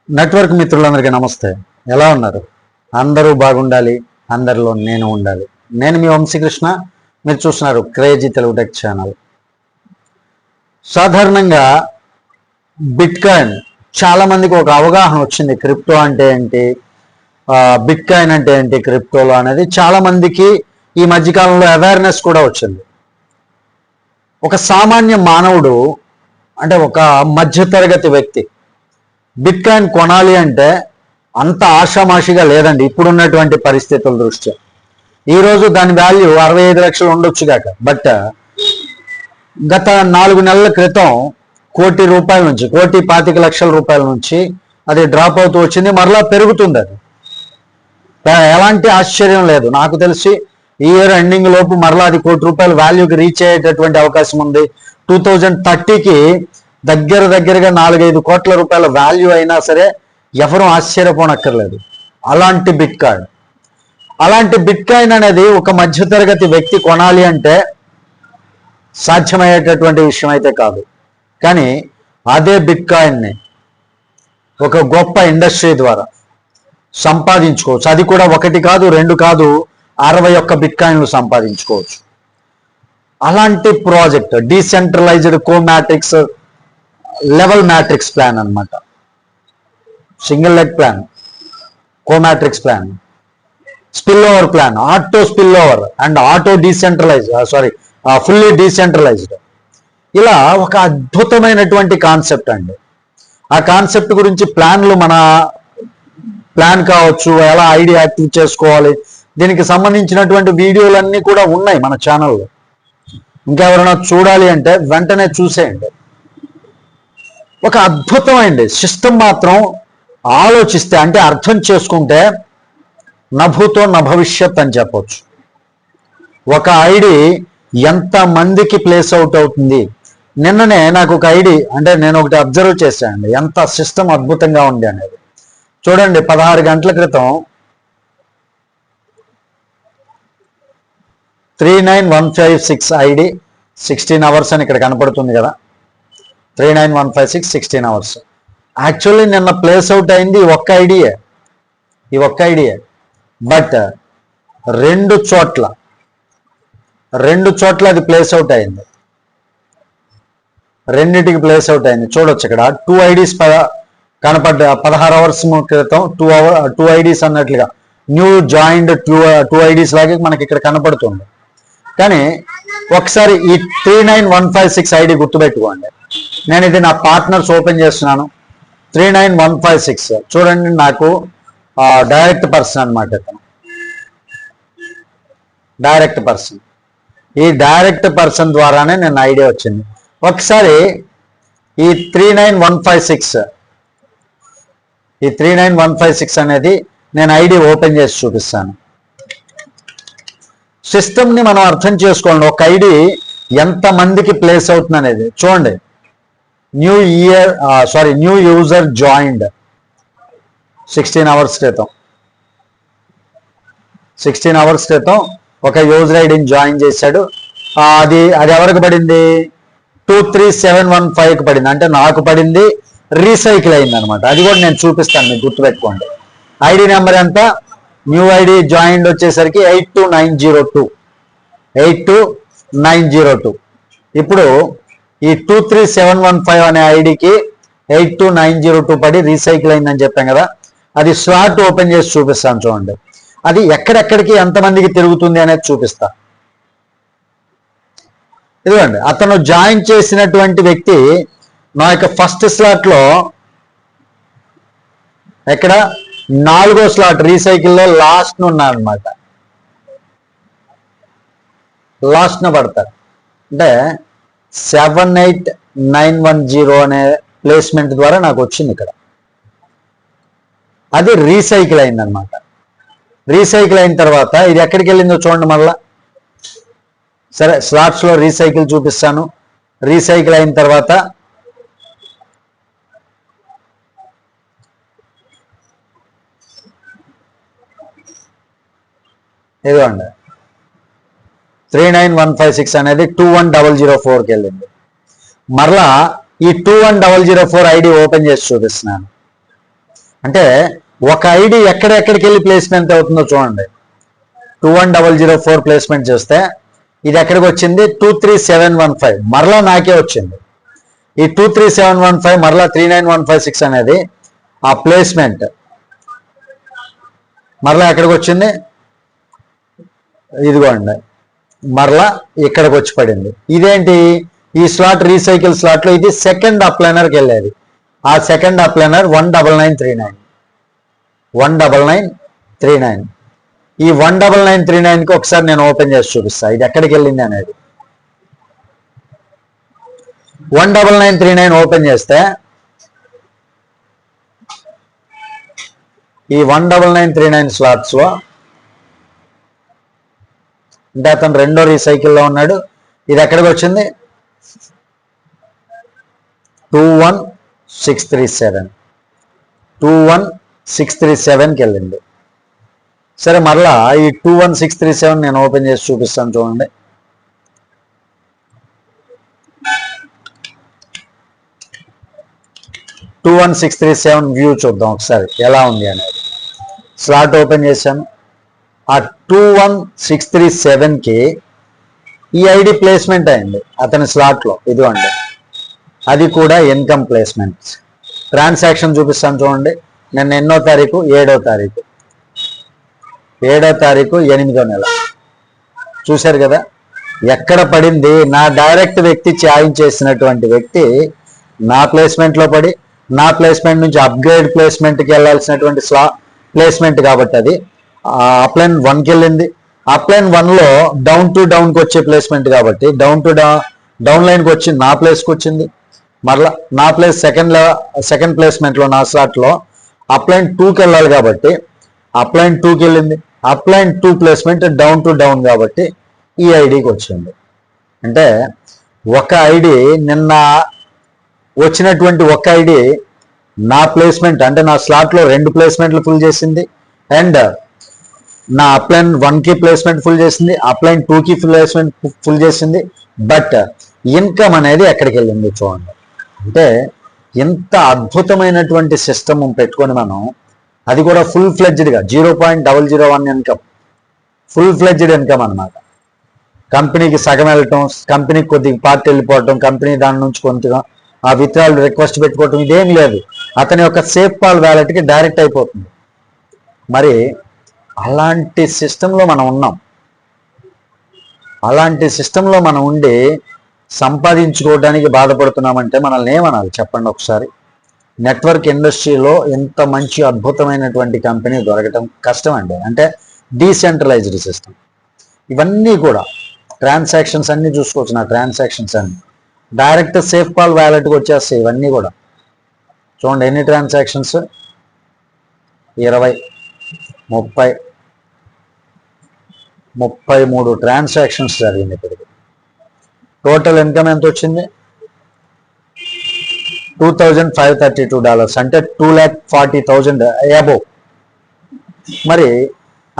Network మిత్రులందరికీ నమస్తే. ఎలా ఉన్నారు? అందరూ బాగుండాలి, అందరిలో నేను ఉండాలి. నేను మీ వంశీకృష్ణ, మీరు చూస్తున్నారు క్రేజీ తెలుగు టెక్ ఛానల్. సాధారణంగా బిట్కాయిన్ చాలా మందికి ఒక అవగాహన వచ్చింది. క్రిప్టో అంటే ఏంటి, బిట్కాయిన్ అంటే ఏంటి, క్రిప్టోలో అనేది చాలా మందికి ఈ మధ్యకాలంలో అవేర్నెస్ కూడా వచ్చింది. ఒక సామాన్య మానవుడు అంటే ఒక మధ్యతరగతి వ్యక్తి బిట్కాయిన్ కొనాలి అంటే అంత ఆషామాషిగా లేదండి ఇప్పుడున్నటువంటి పరిస్థితుల దృష్ట్యా. ఈరోజు దాని వాల్యూ 65 లక్షలు ఉండొచ్చు కాక, బట్ గత 4 నెలల క్రితం ₹1,00,00,000 నుంచి ₹1,25,00,000 నుంచి అది డ్రాప్ అవుతూ వచ్చింది. మరలా పెరుగుతుంది. అది ఎలాంటి ఆశ్చర్యం లేదు. నాకు తెలిసి ఈ ఇయర్ ఎండింగ్ లోపు మరలా అది ₹1,00,00,000 వాల్యూకి రీచ్ అయ్యేటటువంటి అవకాశం ఉంది. 2030కి దగ్గరగా 4-5 కోట్ల రూపాయల వాల్యూ అయినా సరే ఎవరూ ఆశ్చర్యపోనక్కర్లేదు. అలాంటి బిట్కాయిన్ అనేది ఒక మధ్యతరగతి వ్యక్తి కొనాలి అంటే సాధ్యమయ్యేటటువంటి విషయం అయితే కాదు. కానీ అదే బిట్కాయిన్ని ఒక గొప్ప ఇండస్ట్రీ ద్వారా సంపాదించుకోవచ్చు. అది కూడా 1 కాదు 2 కాదు 61 బిట్కాయిన్లు సంపాదించుకోవచ్చు. అలాంటి ప్రాజెక్ట్ డీసెంట్రలైజ్డ్ కోమాట్రిక్స్ లెవెల్ మ్యాట్రిక్స్ ప్లాన్ అన్నమాట. సింగిల్ లెగ్ ప్లాన్, కోమాట్రిక్స్ plan, spill over plan, auto spill over and auto fully decentralized. ఇలా ఒక అద్భుతమైనటువంటి కాన్సెప్ట్ అండి. ఆ కాన్సెప్ట్ గురించి మన ప్లాన్ కావచ్చు, ఎలా ఐడి యాక్టివ్ చేసుకోవాలి, దీనికి సంబంధించినటువంటి వీడియోలన్నీ కూడా ఉన్నాయి మన ఛానల్లో. ఇంకెవరైనా చూడాలి అంటే వెంటనే చూసేయండి. ఒక అద్భుతమైంది సిస్టమ్ మాత్రం ఆలోచిస్తే అంటే అర్థం చేసుకుంటే నభూతో నభవిష్యత్ అని చెప్పొచ్చు. ఒక ఐడి ఎంత మందికి ప్లేస్ అవుట్ అవుతుంది. నిన్ననే నాకు ఒక ఐడి అంటే నేను ఒకటి అబ్జర్వ్ చేశాను, ఎంత సిస్టమ్ అద్భుతంగా ఉంది అనేది. చూడండి, 16 గంటల క్రితం 39156 ఐడి 16 అవర్స్ అని ఇక్కడ కనపడుతుంది కదా. 39156 16 అవర్స్. యాక్చువల్లీ నిన్న ప్లేస్ అవుట్ అయింది ఈ ఒక్క ఐడియే. బట్ రెండు చోట్ల అది ప్లేస్ అవుట్ అయింది. రెండింటికి ప్లేస్ అవుట్ అయింది. చూడొచ్చు ఇక్కడ 2 ఐడీస్ కనపడ్డా. 16 అవర్స్ క్రితం 2 ఐడీస్ అన్నట్లుగా న్యూ జాయిన్డ్ 2 ఐడీస్ లాగే మనకి ఇక్కడ కనపడుతుంది. కానీ ఒకసారి ఈ 39156 ఐడి గుర్తుపెట్టుకోండి. నేను ఇది నా పార్ట్నర్స్ ఓపెన్ చేస్తున్నాను. 39156 చూడండి, నాకు డైరెక్ట్ పర్సన్ అనమాట. ఇతను డైరెక్ట్ పర్సన్. ఈ డైరెక్ట్ పర్సన్ ద్వారానే నేను ఐడియా వచ్చింది. ఒకసారి ఈ 39156 అనేది నేను ఐడి ఓపెన్ చేసి చూపిస్తాను. సిస్టమ్ని మనం అర్థం చేసుకోండి. ఒక ఐడి ఎంత మందికి ప్లేస్ అవుతుంది అనేది చూడండి. న్యూ యూజర్ జాయిన్డ్ 16 అవర్స్ క్రితం ఒక యూజర్ ఐడిని జాయిన్ చేశాడు. అది ఎవరికి పడింది? 23715కి పడింది. అంటే నాకు పడింది, రీసైకిల్ అయింది అనమాట. అది కూడా నేను చూపిస్తాను, మీకు గుర్తుపెట్టుకోండి. ఐడి నెంబర్ ఎంత? న్యూ ఐడి జాయిన్డ్ వచ్చేసరికి 82902. ఇప్పుడు ఈ 23715 అనే ఐడికి 82902 పడి రీసైకిల్ అయిందని చెప్పాం కదా. అది స్లాట్ ఓపెన్ చేసి చూపిస్తాను చూడండి. అది ఎక్కడెక్కడికి ఎంతమందికి తిరుగుతుంది అనేది చూపిస్తా. ఇదిగోండి, అతను జాయిన్ చేసినటువంటి వ్యక్తి నా యొక్క ఫస్ట్ స్లాట్లో ఎక్కడ 4వ స్లాట్ రీసైకిల్లో లాస్ట్ ఉన్నారనమాట. లాస్ట్న పడతారు. అంటే 78910 అనే ప్లేస్మెంట్ ద్వారా నాకు వచ్చింది ఇక్కడ. అది రీసైకిల్ అయిందనమాట. రీసైకిల్ అయిన తర్వాత ఇది ఎక్కడికి వెళ్ళిందో చూడండి మళ్ళా. సరే, స్లాట్స్లో రీసైకిల్ చూపిస్తాను. రీసైకిల్ అయిన తర్వాత ఇదిగోండి 39156 అనేది 21004కి వెళ్ళింది. మరలా ఈ 21004 ఐడి ఓపెన్ చేసి చూపిస్తున్నాను. అంటే ఒక ఐడి ఎక్కడెక్కడికి వెళ్ళి ప్లేస్మెంట్ అవుతుందో చూడండి. 21004 ప్లేస్మెంట్ చేస్తే ఇది ఎక్కడికి వచ్చింది? 23715 మరలా నాకే వచ్చింది. ఈ 23715 మరలా 39156 అనేది ఆ ప్లేస్మెంట్ మరలా ఎక్కడికి వచ్చింది? ఇదిగోండి, మరలా ఇక్కడికి వచ్చి పడింది. ఇదేంటి? ఈ స్లాట్ రీసైకిల్ స్లాట్లో ఇది సెకండ్ అప్లైనర్కి వెళ్ళేది. ఆ సెకండ్ అప్లైనర్ 19939 ఈ 19939కి ఒకసారి నేను ఓపెన్ చేసి చూపిస్తా ఇది ఎక్కడికి వెళ్ళింది అనేది. 19939 ఓపెన్ చేస్తే ఈ 19939 స్లాట్స్ లో అంటే అతను రెండో రీసైకిల్లో ఉన్నాడు. ఇది ఎక్కడికి వచ్చింది? 21637కి వెళ్ళింది. సరే, మరలా ఈ 21637 నేను ఓపెన్ చేసి చూపిస్తాను చూడండి. వ్యూ చూద్దాం ఒకసారి ఎలా ఉంది అనేది. స్లాట్ ఓపెన్ చేశాను. ఆ 21637కి ఈ ఐడి ప్లేస్మెంట్ అయింది అతని స్లాట్లో. ఇదిగోండి, అది కూడా ఇన్కమ్ ప్లేస్మెంట్స్. ట్రాన్సాక్షన్ చూపిస్తాను చూడండి. నిన్న ఎన్నో తారీఖు? 7వ తారీఖు 8వ నెల. చూశారు కదా ఎక్కడ పడింది? నా డైరెక్ట్ వ్యక్తి ఛాయిన్ చేసినటువంటి వ్యక్తి నా ప్లేస్మెంట్లో పడి, నా ప్లేస్మెంట్ నుంచి అప్గ్రేడ్ ప్లేస్మెంట్కి వెళ్ళాల్సినటువంటి ప్లేస్మెంట్ కాబట్టి అది అప్లైన్ 1కి వెళ్ళింది. అప్లైన్ 1లో డౌన్ టు డౌన్కి వచ్చే ప్లేస్మెంట్ కాబట్టి డౌన్ లైన్కి వచ్చి నా ప్లేస్కి వచ్చింది. మరలా నా ప్లేస్ సెకండ్ ప్లేస్మెంట్లో నా స్లాట్లో అప్లైన్ 2కి వెళ్ళాలి కాబట్టి అప్లైన్ 2కి వెళ్ళింది. Upline 2 placement down to down కాబట్టి ఈ ఐడికి వచ్చింది. అంటే ఒక ఐడి నిన్న వచ్చినటువంటి ఒక ఐడి నా ప్లేస్మెంట్ అంటే నా స్లాట్లో 2 ప్లేస్మెంట్లు ఫుల్ చేసింది. అండ్ నా అప్లైన్ 1కి ప్లేస్మెంట్ ఫుల్ చేసింది, అప్లైన్ 2కి ప్లేస్మెంట్ ఫుల్ చేసింది. బట్ ఇన్కమ్ అనేది ఎక్కడికి వెళ్ళింది చూడండి. అంటే ఎంత అద్భుతమైనటువంటి సిస్టమ్ పెట్టుకొని మనం, అది కూడా ఫుల్ ఫ్లెడ్జ్డ్గా 0.001 ఇన్కమ్, ఫుల్ ఫ్లెడ్జ్డ్ ఇన్కమ్ అనమాట. కంపెనీకి సగం వెళ్ళటం, కంపెనీకి కొద్దిగా పార్ట్ వెళ్ళిపోవటం, కంపెనీ దాని నుంచి కొంచెం ఆ విత్డ్రాల్ రిక్వెస్ట్ పెట్టుకోవటం, ఇదేం లేదు. అతని యొక్క సేఫ్ పాల్ వ్యాలెట్కి డైరెక్ట్ అయిపోతుంది. మరి అలాంటి సిస్టంలో మనం ఉన్నాం. అలాంటి సిస్టంలో మనం ఉండి సంపాదించుకోవడానికి బాధపడుతున్నామంటే మనల్ని ఏమనాలి చెప్పండి ఒకసారి. నెట్వర్క్ ఇండస్ట్రీలో ఎంత మంచి అద్భుతమైనటువంటి కంపెనీ దొరకటం కష్టం అండి. అంటే డీసెంట్రలైజ్డ్ సిస్టమ్. ఇవన్నీ కూడా ట్రాన్సాక్షన్స్ అన్నీ చూసుకోవచ్చు. నా ట్రాన్సాక్షన్స్ అన్నీ డైరెక్ట్ సేఫ్ పాల్ వ్యాలెట్కి వచ్చేస్తాయి. ఇవన్నీ కూడా చూడండి ఎన్ని ట్రాన్సాక్షన్స్, 20, 30, 33 ట్రాన్సాక్షన్స్ జరిగింది. ఇప్పటికి టోటల్ ఇన్కమ్ ఎంత వచ్చింది? $2,532, అంటే $2,40,000 అబోవ్. మరి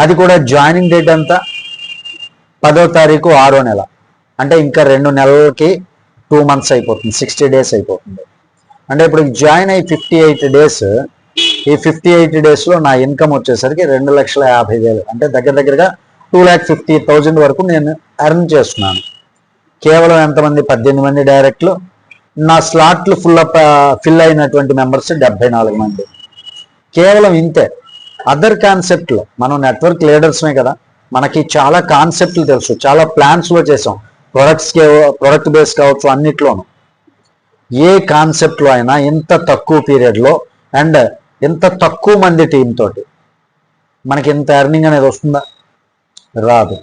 అది కూడా జాయినింగ్ డేట్ అంతా 10వ తారీఖు 6వ నెల, అంటే ఇంకా 2 నెలలకి 2 months అయిపోతుంది, 60 days అయిపోతుంది. అంటే ఇప్పుడు జాయిన్ అయ్యి 58 days, ఈ 58 daysలో నా ఇన్కమ్ వచ్చేసరికి 2,50,000, అంటే దగ్గరగా 2,50,000 వరకు నేను ఎర్న్ చేస్తున్నాను. కేవలం ఎంతమంది? 18 మంది డైరెక్ట్లు. నా స్లాట్లు ఫిల్ అయినటువంటి మెంబర్స్ 74 మంది. కేవలం ఇంతే. అదర్ కాన్సెప్ట్లో మనం నెట్వర్క్ లీడర్స్మే కదా, మనకి చాలా కాన్సెప్ట్లు తెలుసు, చాలా ప్లాన్స్లో చేసాం. ప్రొడక్ట్ బేస్ కావచ్చు, అన్నిట్లోనూ ఏ కాన్సెప్ట్లో అయినా ఇంత తక్కువ పీరియడ్లో అండ్ ఇంత తక్కువ మంది టీం తోటి మనకి ఇంత ఎర్నింగ్ అనేది వస్తుందా? రాదు.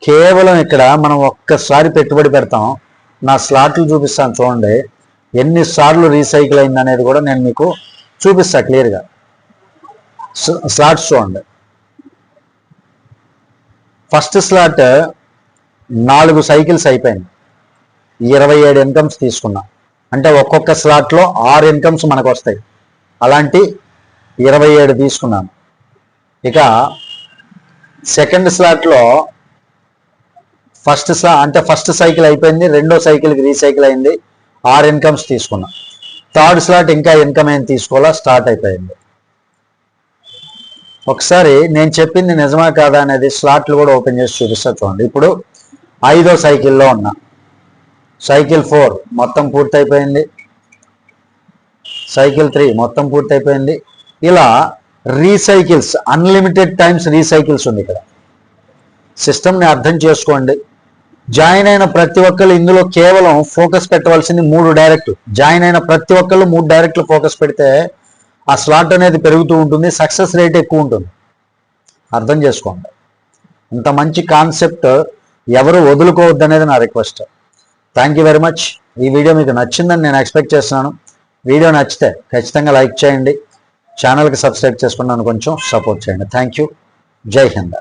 కేవలం ఇక్కడ మనం ఒక్కసారి పెట్టుబడి పెడతాం. నా స్లాట్లు చూపిస్తాను చూడండి, ఎన్నిసార్లు రీసైకిల్ అయింది అనేది కూడా నేను మీకు చూపిస్తా క్లియర్గా. స్లాట్స్ చూడండి. ఫస్ట్ స్లాట్ 4 సైకిల్స్ అయిపోయింది, 27 ఇన్కమ్స్ తీసుకున్నా. అంటే ఒక్కొక్క స్లాట్లో 6 ఇన్కమ్స్ మనకు వస్తాయి. అలాంటి 27 తీసుకున్నాను. ఇక సెకండ్ స్లాట్లో ఫస్ట్ సైకిల్ అయిపోయింది, రెండో సైకిల్కి రీసైకిల్ అయింది, 6 ఇన్కమ్స్ తీసుకున్నా. థర్డ్ స్లాట్ ఇంకా ఇన్కమ్ ఏం తీసుకోవాలా, స్టార్ట్ అయిపోయింది. ఒకసారి నేను చెప్పింది నిజమా కాదా అనేది స్లాట్లు కూడా ఓపెన్ చేసి చూపిస్తా చూడండి. ఇప్పుడు 5వ సైకిల్లో ఉన్నా, సైకిల్ 4 మొత్తం పూర్తయిపోయింది, సైకిల్ 3 మొత్తం పూర్తయిపోయింది. ఇలా రీసైకిల్స్, అన్లిమిటెడ్ టైమ్స్ రీసైకిల్స్ ఉంది ఇక్కడ. సిస్టమ్ని అర్థం చేసుకోండి. జాయిన్ అయిన ప్రతి ఒక్కళ్ళు ఇందులో కేవలం ఫోకస్ పెట్టవలసింది 3 డైరెక్ట్. జాయిన్ అయిన ప్రతి ఒక్కళ్ళు 3 డైరెక్ట్లు ఫోకస్ పెడితే ఆ స్లాట్ అనేది పెరుగుతూ ఉంటుంది, సక్సెస్ రేట్ ఎక్కువ ఉంటుంది. అర్థం చేసుకోండి. ఇంత మంచి కాన్సెప్ట్ ఎవరు వదులుకోవద్దు అనేది నా request. Thank you very much. ఈ వీడియో మీకు నచ్చిందని నేను ఎక్స్పెక్ట్ చేస్తున్నాను. వీడియో నచ్చితే ఖచ్చితంగా లైక్ చేయండి, ఛానల్కి సబ్స్క్రైబ్ చేసుకుని నన్ను కొంచెం సపోర్ట్ చేయండి. Thank you. జై హింద్.